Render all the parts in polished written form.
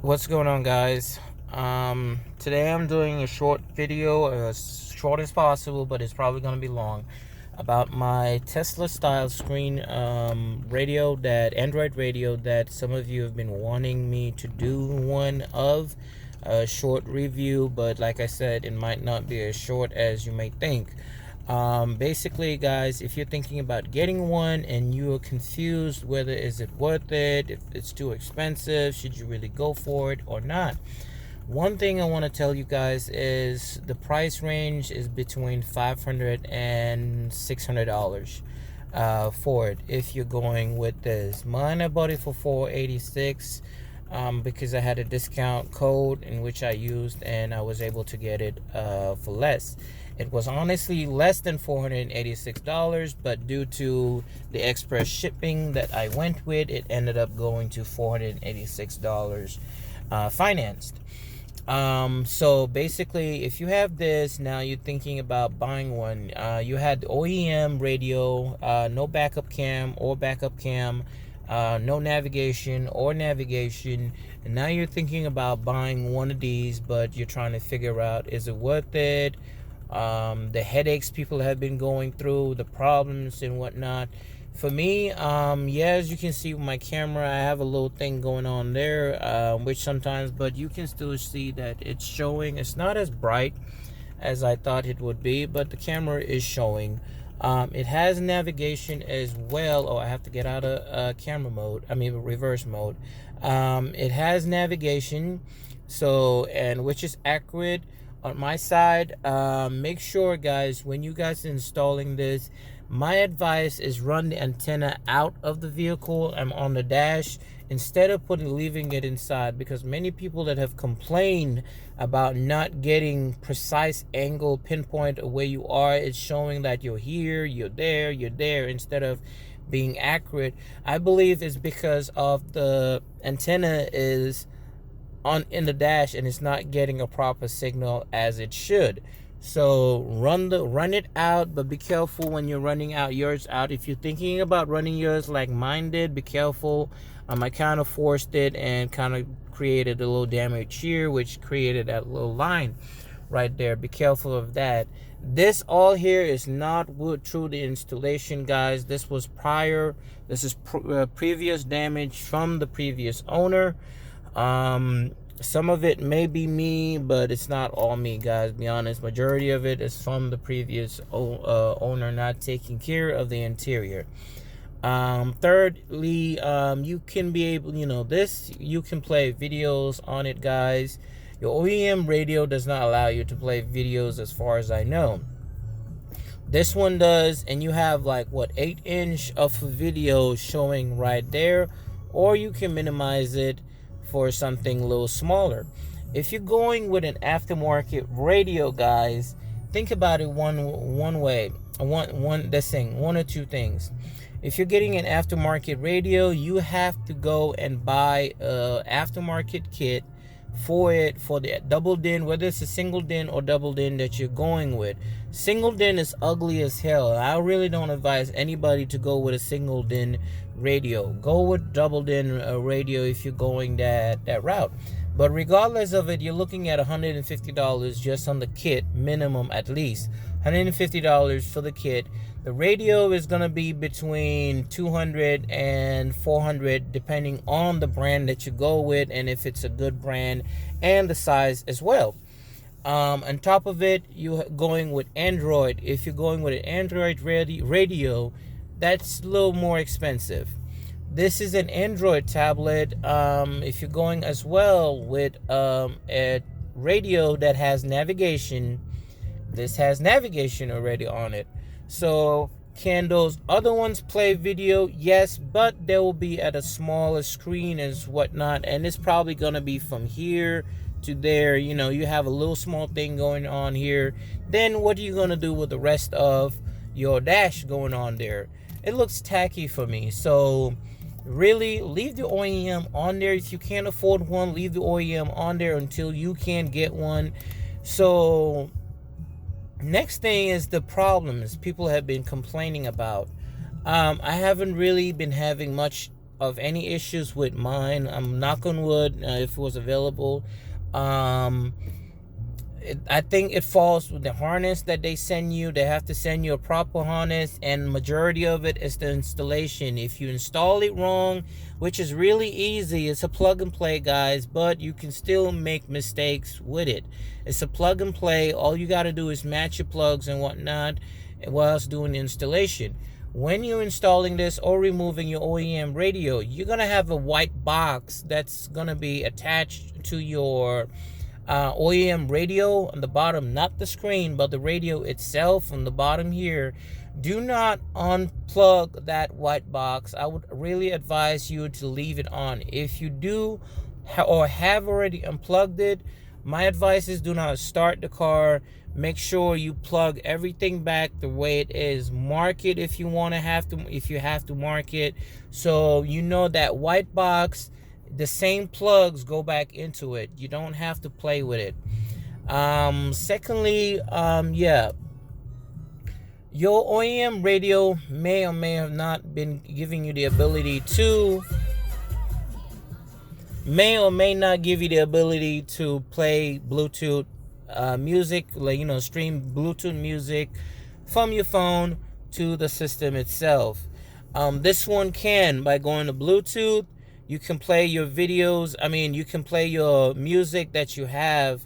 What's going on, guys? Today I'm doing a short video, as short as possible, but it's probably going to be long, about my Tesla style screen radio, that Android radio that some of you have been wanting me to do one of, a short review, but like I said, it might not be as short as you may think. Basically, guys, if you're thinking about getting one and you are confused whether is it worth it, if it's too expensive, should you really go for it or not, one thing I want to tell you guys is the price range is between $500 and $600 for it if you're going with this. Mine, I bought it for $486 because I had a discount code in which I used, and I was able to get it for less. It was honestly less than $486, but due to the express shipping that I went with, it ended up going to $486 financed. So basically, if you have this, now you're thinking about buying one. You had OEM radio, no backup cam or backup cam, no navigation or navigation, and now you're thinking about buying one of these, but you're trying to figure out, is it worth it? The headaches people have been going through, the problems and whatnot. For me, yeah, as you can see with my camera, I have a little thing going on there, which sometimes, but you can still see that it's showing. It's not as bright as I thought it would be, but the camera is showing. It has navigation as well. Oh, I have to get out of camera mode. I mean, reverse mode. It has navigation, so, and which is accurate on my side. Make sure, guys, when you guys are installing this, my advice is run the antenna out of the vehicle and on the dash instead of leaving it inside, because many people that have complained about not getting precise angle pinpoint of where you are, it's showing that you're here, you're there instead of being accurate. I believe it's because of the antenna is on in the dash and it's not getting a proper signal as it should. So run it out, but be careful when you're running out yours out. If you're thinking about running yours like mine did, be careful. I kind of forced it and kind of created a little damage here, which created that little line right there. Be careful of that. This all here is not wood through the installation, guys. This was prior. This is previous damage from the previous owner. Some of it may be me, but it's not all me, guys. Be honest, majority of it is from the previous owner not taking care of the interior. Thirdly, you can be able, this, you can play videos on it, guys. Your OEM radio does not allow you to play videos as far as I know. This one does, and you have like, what, 8-inch of video showing right there, or you can minimize it for something a little smaller. If you're going with an aftermarket radio, guys, think about it one way. One or two things. If you're getting an aftermarket radio, you have to go and buy a aftermarket kit for it, for the double din, whether it's a single din or double din that you're going with. Single din is ugly as hell. I really don't advise anybody to go with a single din radio. Go with double din radio if you're going that route. But regardless of it, you're looking at $150 just on the kit, minimum at least. $150 for the kit. The radio is going to be between $200 and $400 depending on the brand that you go with and if it's a good brand and the size as well. On top of it, you're going with Android. If you're going with an Android radio, that's a little more expensive. This is an Android tablet. If you're going as well with a radio that has navigation, this has navigation already on it. So can those other ones play video? Yes, but they will be at a smaller screen as whatnot, and it's probably gonna be from here to there. You have a little small thing going on here. Then what are you gonna do with the rest of your dash going on there? It looks tacky for me. So really, leave the OEM on there. If you can't afford one, leave the OEM on there until you can get one. So next thing is the problems people have been complaining about. I haven't really been having much of any issues with mine. I'm knock on wood, if it was available. I think it falls with the harness that they send you. They have to send you a proper harness, and majority of it is the installation. If you install it wrong, which is really easy, it's a plug and play, guys, but you can still make mistakes with it. It's a plug and play. All you got to do is match your plugs and whatnot whilst doing the installation. When you're installing this or removing your OEM radio, you're going to have a white box that's going to be attached to your OEM radio on the bottom, not the screen, but the radio itself on the bottom here. Do not unplug that white box. I would really advise you to leave it on. If you do or have already unplugged it, my advice is do not start the car. Make sure you plug everything back the way it is. Mark it if you have to mark it, so you know that white box, the same plugs go back into it. You don't have to play with it. Secondly, yeah, your OEM radio may or may have not been giving you the ability to play Bluetooth music, like, stream Bluetooth music from your phone to the system itself. This one can, by going to Bluetooth, you can play your videos. You can play your music that you have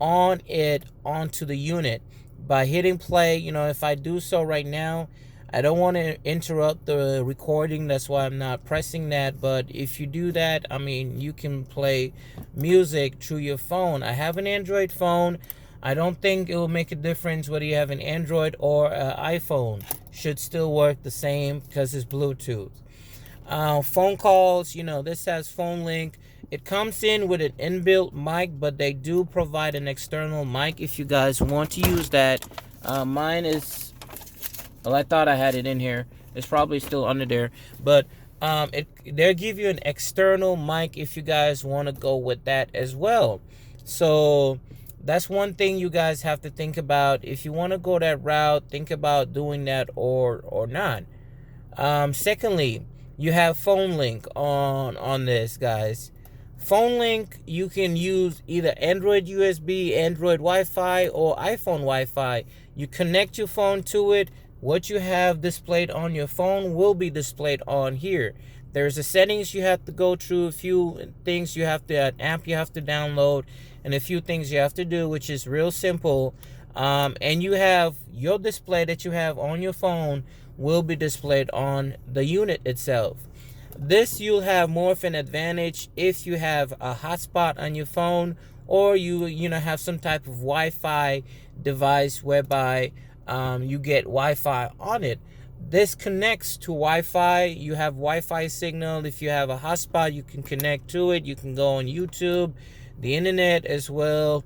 on it onto the unit by hitting play. If I do so right now, I don't want to interrupt the recording. That's why I'm not pressing that. But if you do that, you can play music through your phone. I have an Android phone. I don't think it will make a difference whether you have an Android or an iPhone. Should still work the same because it's Bluetooth. Phone calls, this has phone link. It comes in with an inbuilt mic, but they do provide an external mic if you guys want to use that. Mine is, well, I thought I had it in here. It's probably still under there, but they'll give you an external mic if you guys want to go with that as well. So that's one thing you guys have to think about. If you want to go that route, think about doing that or not. Secondly, you have phone link on this, guys. Phone link, you can use either Android USB, Android Wi-Fi, or iPhone Wi-Fi. You connect your phone to it. What you have displayed on your phone will be displayed on here. There's a settings you have to go through, a few things you have to, an app you have to download, and a few things you have to do, which is real simple. And you have your display that you have on your phone will be displayed on the unit itself. This you'll have more of an advantage if you have a hotspot on your phone, or you have some type of Wi-Fi device whereby you get Wi-Fi on it. This connects to Wi-Fi. You have Wi-Fi signal. If you have a hotspot, you can connect to it. You can go on YouTube, the internet as well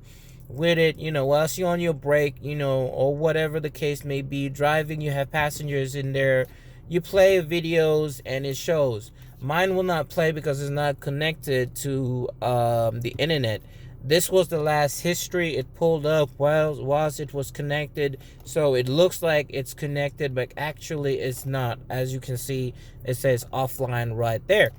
with it, whilst you're on your break, or whatever the case may be. Driving, you have passengers in there, you play videos and it shows. Mine will not play because it's not connected to the internet. This was the last history it pulled up whilst it was connected, so it looks like it's connected, but actually it's not. As you can see, it says offline right there.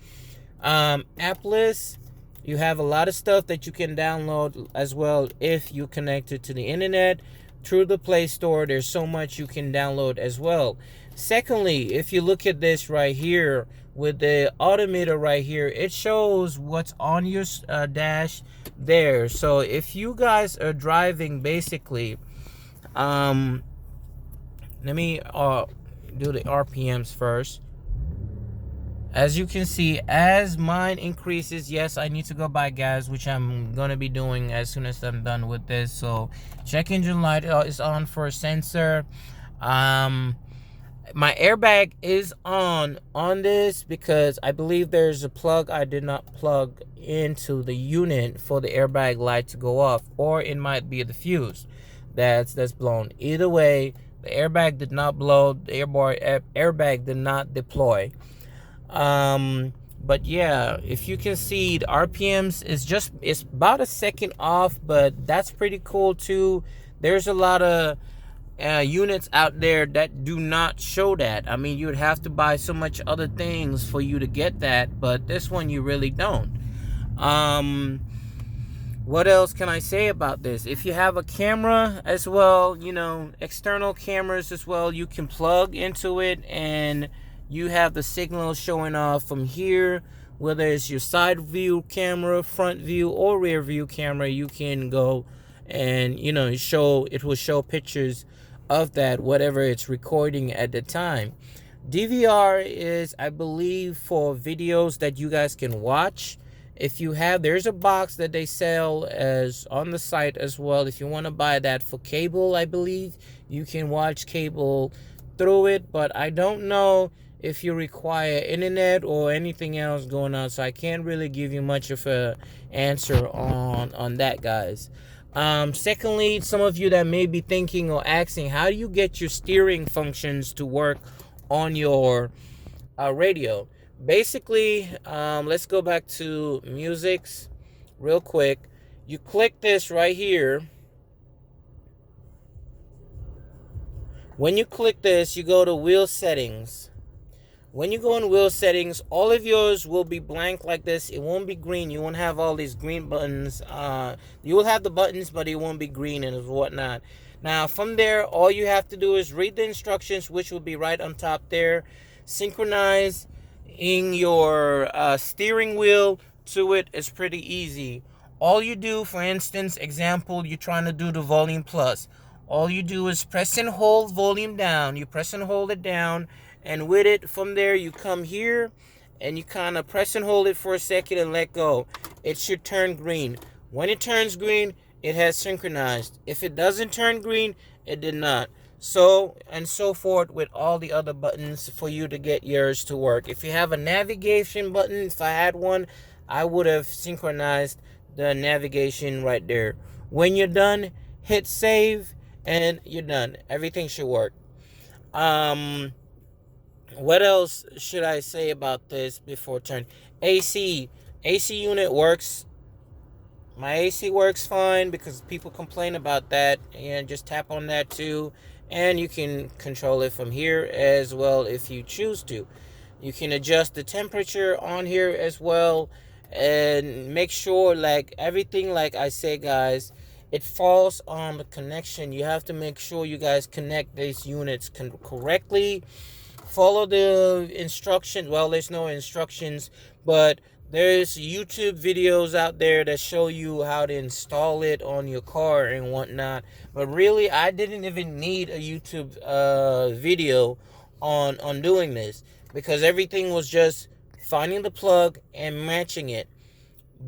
App list, you have a lot of stuff that you can download as well if you connect it to the internet through the Play Store. There's so much you can download as well. Secondly, if you look at this right here with the odometer right here, it shows what's on your dash there. So if you guys are driving, basically, let me do the RPMs first. As you can see, as mine increases, yes, I need to go buy gas, which I'm going to be doing as soon as I'm done with this. So check engine light is on for a sensor. My airbag is on this because I believe there's a plug I did not plug into the unit for the airbag light to go off, or it might be the fuse that's blown. Either way, the airbag did not blow, the airbag did not deploy. But yeah, if you can see, the RPMs it's about a second off, but that's pretty cool too. There's a lot of units out there that do not show that. I mean, you would have to buy so much other things for you to get that, but this one you really don't. What else can I say about this? If you have a camera as well, you know, external cameras as well, you can plug into it and you have the signal showing off from here. Whether it's your side view camera, front view, or rear view camera, you can go and, you know, it will show pictures of that, whatever it's recording at the time. DVR is, I believe, for videos that you guys can watch. If you have, there's a box that they sell as on the site as well. If you want to buy that for cable, I believe you can watch cable through it, but I don't know if you require internet or anything else going on, so I can't really give you much of a answer on that, guys. Secondly, some of you that may be thinking or asking, how do you get your steering functions to work on your radio? Basically, let's go back to musics real quick. You click this right here. When you click this, you go to wheel settings. When you go in wheel settings, all of yours will be blank like this. It won't be green. You won't have all these green buttons. You will have the buttons, but it won't be green and whatnot. Now, from there, all you have to do is read the instructions, which will be right on top there. Synchronize in your steering wheel to it is pretty easy. All you do, for instance, example, you're trying to do the volume plus. All you do is press and hold volume down. You press and hold it down, and with it, from there, you come here and you kind of press and hold it for a second and let go. It should turn green. When it turns green, it has synchronized. If it doesn't turn green, it did not. So and so forth with all the other buttons for you to get yours to work. If you have a navigation button, if I had one, I would have synchronized the navigation right there. When you're done, hit save and you're done. Everything should work. What else should I say about this before turn? AC unit works. My AC works fine because people complain about that, and just tap on that too. And you can control it from here as well if you choose to. You can adjust the temperature on here as well, and make sure, like everything, like I say, guys, it falls on the connection. You have to make sure you guys connect these units correctly. Follow the instructions. Well, there's no instructions, but there's YouTube videos out there that show you how to install it on your car and whatnot. But really, I didn't even need a YouTube video on doing this, because everything was just finding the plug and matching it.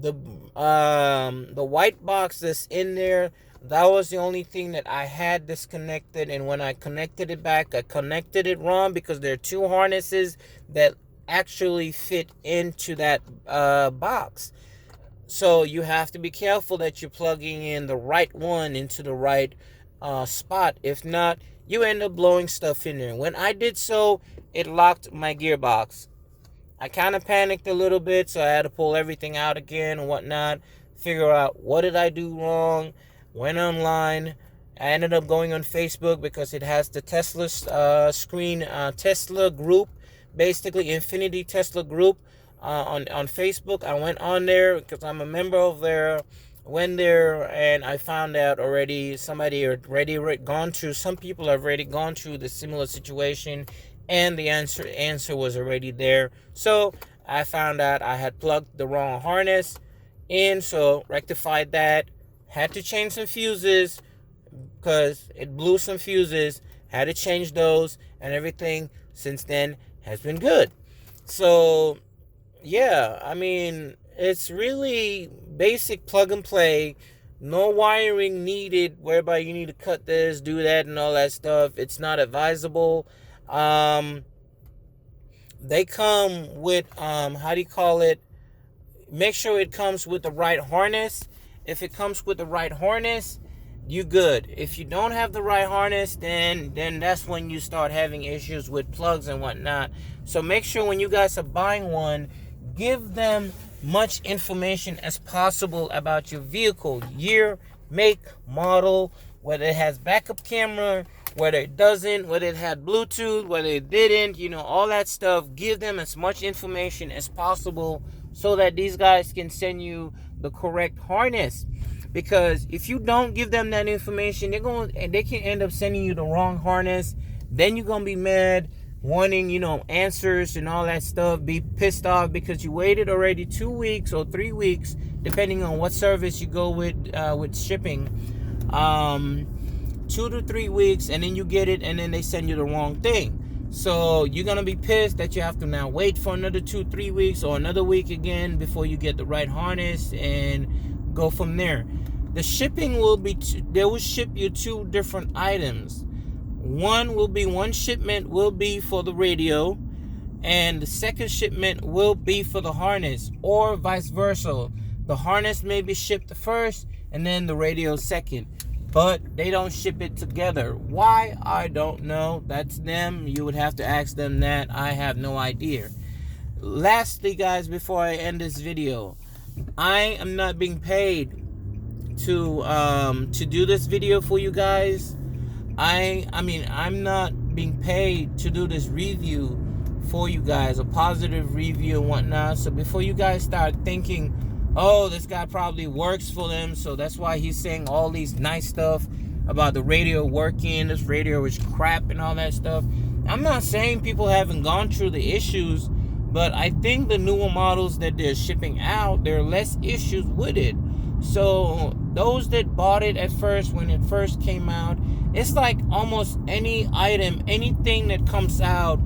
The white box that's in there, that was the only thing that I had disconnected, and when I connected it back, I connected it wrong because there are two harnesses that actually fit into that box. So you have to be careful that you're plugging in the right one into the right spot. If not, you end up blowing stuff in there. When I did so, it locked my gearbox. I kind of panicked a little bit, so I had to pull everything out again and whatnot, figure out what did I do wrong. Went online. I ended up going on Facebook because it has the Tesla screen, Tesla group, basically Infiniti Tesla group on Facebook. I went on there because I'm a member of there. Went there and I found out already somebody had already gone through. Some people have already gone through the similar situation, and the answer was already there. So I found out I had plugged the wrong harness in, so rectified that. Had to change some fuses because it blew some fuses. Had to change those, and everything since then has been good. So yeah, I mean, it's really basic plug and play. No wiring needed whereby you need to cut this, do that, and all that stuff. It's not advisable. They come with how do you call it? Make sure it comes with the right harness. If it comes with the right harness, you good. If you don't have the right harness, then that's when you start having issues with plugs and whatnot. So make sure when you guys are buying one, give them much information as possible about your vehicle, year, make, model, whether it has backup camera, whether it doesn't, whether it had Bluetooth, whether it didn't, all that stuff. Give them as much information as possible so that these guys can send you the correct harness. Because if you don't give them that information, they can end up sending you the wrong harness. Then you're gonna be mad, wanting answers and all that stuff. Be pissed off because you waited already 2 weeks or 3 weeks, depending on what service you go with shipping. 2 to 3 weeks, and then you get it, and then they send you the wrong thing. So you're gonna be pissed that you have to now wait for another 2-3 weeks or another week again before you get the right harness, and go from there. The shipping will be they will ship you 2 different items. One shipment will be for the radio, and the second shipment will be for the harness, or vice versa. The harness may be shipped first and then the radio second, but they don't ship it together. Why? I don't know. That's them. You would have to ask them that. I have no idea. Lastly, guys, before I end this video, I am not being paid to do this video for you guys. I'm not being paid to do this review for you guys, a positive review and whatnot. So before you guys start thinking, oh, this guy probably works for them, so that's why he's saying all these nice stuff about the radio working, this radio is crap and all that stuff. I'm not saying people haven't gone through the issues, but I think the newer models that they're shipping out, there are less issues with it. So those that bought it at first, when it first came out, it's like almost any item, anything that comes out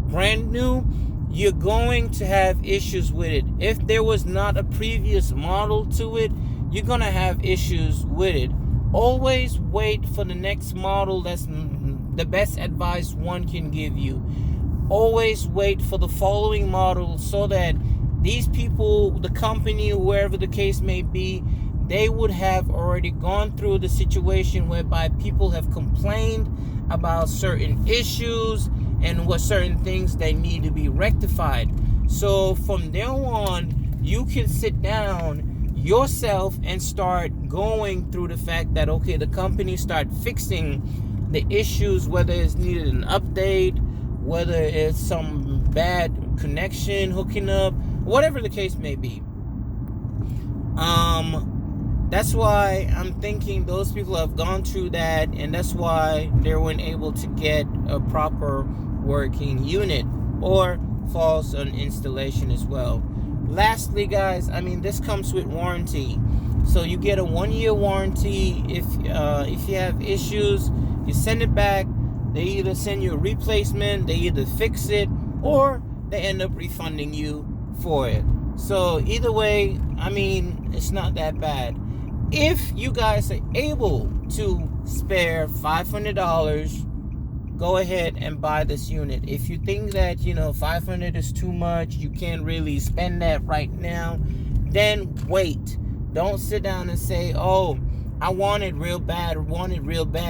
brand new, you're going to have issues with it. If there was not a previous model to it, you're going to have issues with it. Always wait for the next model. That's the best advice one can give you. Always wait for the following model so that these people, the company, wherever the case may be, they would have already gone through the situation whereby people have complained about certain issues and what certain things they need to be rectified. So from there on, you can sit down yourself and start going through the fact that, okay, the company start fixing the issues, whether it's needed an update, whether it's some bad connection hooking up, whatever the case may be. That's why I'm thinking those people have gone through that, and that's why they weren't able to get a proper working unit or false on installation as well. Lastly, guys, this comes with warranty. So you get a 1-year warranty. If you have issues, you send it back. They either send you a replacement, they either fix it, or they end up refunding you for it. So either way, it's not that bad. If you guys are able to spare $500, go ahead and buy this unit. If you think that $500 is too much, you can't really spend that right now, then wait. Don't sit down and say, oh, I want it real bad,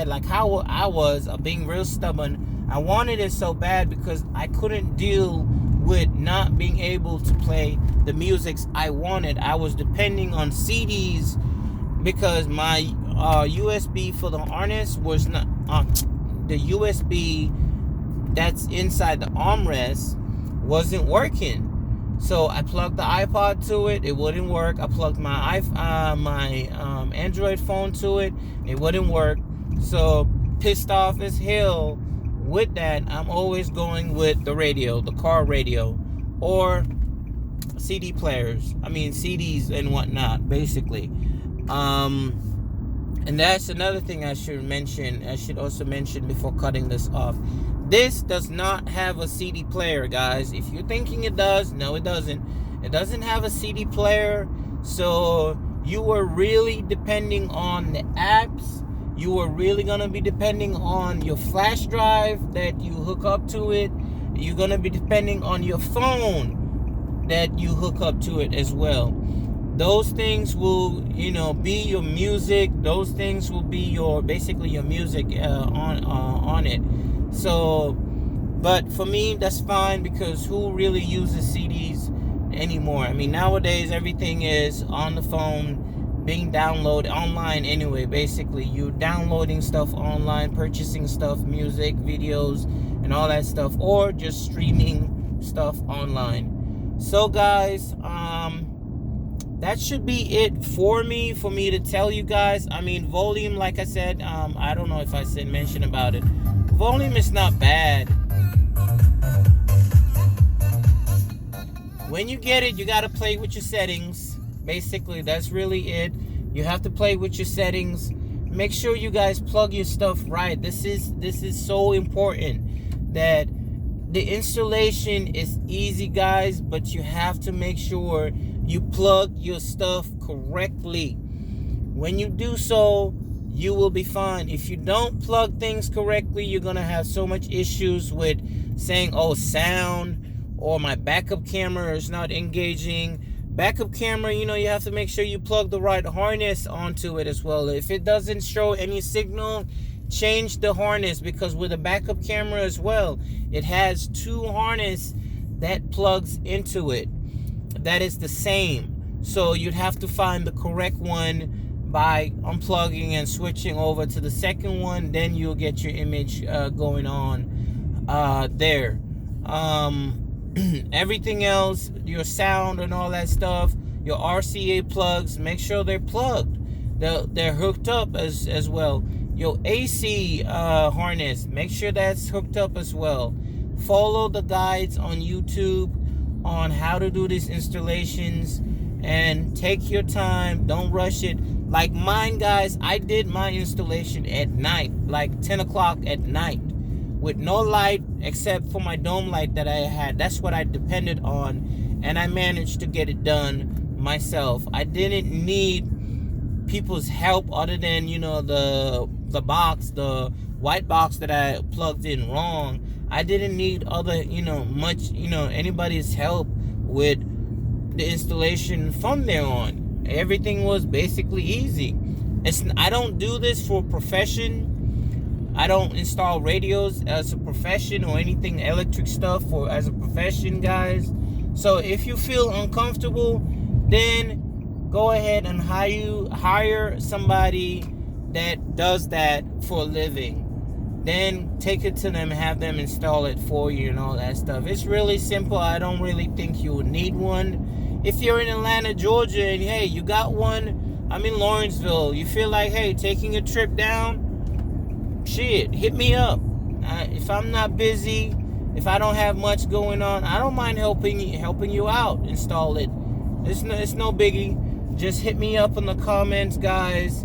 like how I was being real stubborn. I wanted it so bad because I couldn't deal with not being able to play the musics I wanted. I was depending on CDs because my USB for the harness was not the USB that's inside the armrest wasn't working. So I plugged the iPod to it, it wouldn't work. I plugged my Android phone to it, it wouldn't work. So pissed off as hell with that, I'm always going with the radio, the car radio, or CD players. CDs and whatnot, basically. And that's another thing I should mention. I should also mention before cutting this off. This does not have a CD player, guys. If you're thinking it does, no, it doesn't. It doesn't have a CD player. So you are really depending on the apps. You are really going to be depending on your flash drive that you hook up to it. You're going to be depending on your phone that you hook up to it as well. Those things will, be your music. Those things will be basically your music on it. So, but for me, that's fine because who really uses CDs anymore? Nowadays everything is on the phone. being downloaded online anyway. Basically, you're downloading stuff online, purchasing stuff, music, videos, and all that stuff, or just streaming stuff online. So guys, that should be it for me to tell you guys. I mean, volume, like I said, I don't know if I said mention about it. Volume is not bad. When you get it, you got to play with your settings. Basically, that's really it. You have to play with your settings. Make sure you guys plug your stuff right. This is so important, that the installation is easy, guys, but you have to make sure you plug your stuff correctly. When you do so, you will be fine. If you don't plug things correctly, you're gonna have so much issues with saying, oh, sound, or my backup camera is not engaging. Backup camera, you have to make sure you plug the right harness onto it as well. If it doesn't show any signal, change the harness, because with a backup camera as well, it has 2 harness that plugs into it that is the same. So you'd have to find the correct one by unplugging and switching over to the second one. Then you'll get your image going on there. Everything else, your sound and all that stuff, your RCA plugs, make sure they're plugged. They're hooked up as well. Your AC harness, make sure that's hooked up as well. Follow the guides on YouTube on how to do these installations, and take your time. Don't rush it. Like mine, guys, I did my installation at night, like 10 o'clock at night, with no light except for my dome light that I had. That's what I depended on, and I managed to get it done myself. I didn't need people's help other than, the box, the white box that I plugged in wrong. I didn't need other, anybody's help with the installation from there on. Everything was basically easy. I don't do this for profession. I don't install radios as a profession or anything electric stuff as a profession, guys. So if you feel uncomfortable, then go ahead and hire somebody that does that for a living. Then take it to them and have them install it for you and all that stuff. It's really simple. I don't really think you would need one. If you're in Atlanta, Georgia, and hey, you got one, I'm in Lawrenceville, you feel like, hey, taking a trip down, shit, hit me up. If I'm not busy, if I don't have much going on, I don't mind helping you out install it. It's no biggie. Just hit me up in the comments, guys.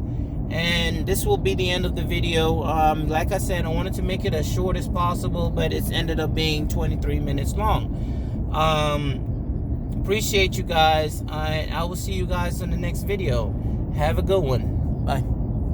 And this will be the end of the video. Like I said, I wanted to make it as short as possible, but it's ended up being 23 minutes long. Appreciate you guys. I will see you guys in the next video. Have a good one. Bye.